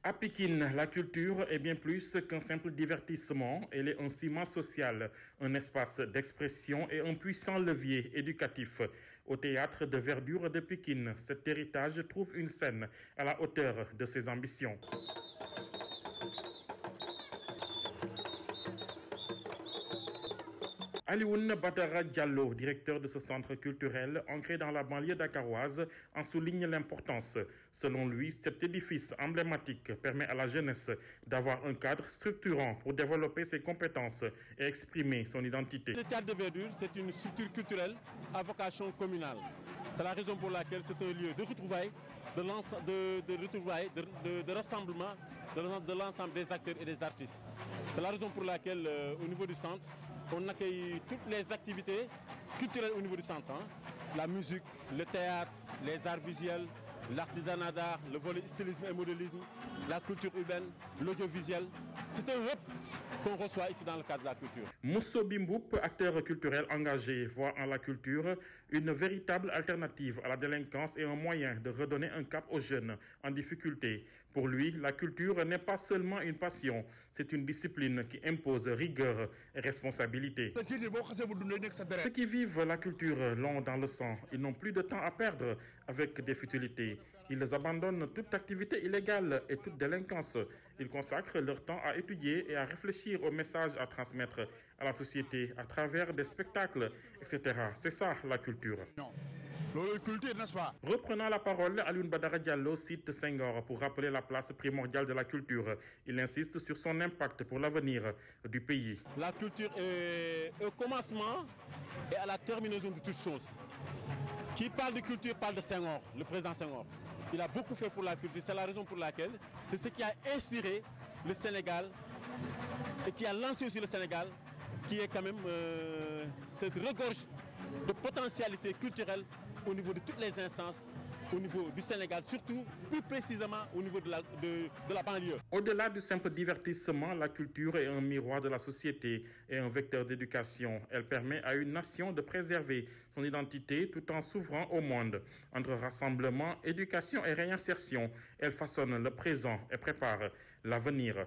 À Pékin, la culture est bien plus qu'un simple divertissement. Elle est un ciment social, un espace d'expression et un puissant levier éducatif. Au théâtre de verdure de Pékin, cet héritage trouve une scène à la hauteur de ses ambitions. Alioune Badara Diallo, directeur de ce centre culturel ancré dans la banlieue dakaroise, en souligne l'importance. Selon lui, cet édifice emblématique permet à la jeunesse d'avoir un cadre structurant pour développer ses compétences et exprimer son identité. Le théâtre de verdure, c'est une structure culturelle à vocation communale. C'est la raison pour laquelle c'est un lieu de retrouvailles, de rassemblement de l'ensemble des acteurs et des artistes. C'est la raison pour laquelle, au niveau du centre, on accueille toutes les activités culturelles au niveau du centre. La musique, le théâtre, les arts visuels, l'artisanat d'art, le volet stylisme et modélisme, la culture urbaine, l'audiovisuel. C'est un hub qu'on reçoit ici dans le cadre de la culture. Mousso Bimboup, acteur culturel engagé, voit en la culture une véritable alternative à la délinquance et un moyen de redonner un cap aux jeunes en difficulté. Pour lui, la culture n'est pas seulement une passion, c'est une discipline qui impose rigueur et responsabilité. Ceux qui vivent la culture l'ont dans le sang. Ils n'ont plus de temps à perdre avec des futilités. Ils abandonnent toute activité illégale et toute délinquance. Ils consacrent leur temps à étudier et à réfléchir aux messages à transmettre à la société à travers des spectacles, etc. C'est ça la culture. Non. Culture, n'est-ce pas? Reprenant la parole, Alioune Badara Diallo cite Senghor pour rappeler la place primordiale de la culture. Il insiste sur son impact pour l'avenir du pays. La culture est au commencement et à la terminaison de toutes choses. Qui parle de culture parle de Senghor, le président Senghor. Il a beaucoup fait pour la culture, c'est la raison pour laquelle c'est ce qui a inspiré le Sénégal et qui a lancé aussi le Sénégal, qui est quand même cette regorge de potentialité culturelle au niveau de toutes les instances, au niveau du Sénégal, surtout plus précisément au niveau de la banlieue. Au-delà du simple divertissement, la culture est un miroir de la société et un vecteur d'éducation. Elle permet à une nation de préserver son identité tout en s'ouvrant au monde. Entre rassemblement, éducation et réinsertion, elle façonne le présent et prépare l'avenir.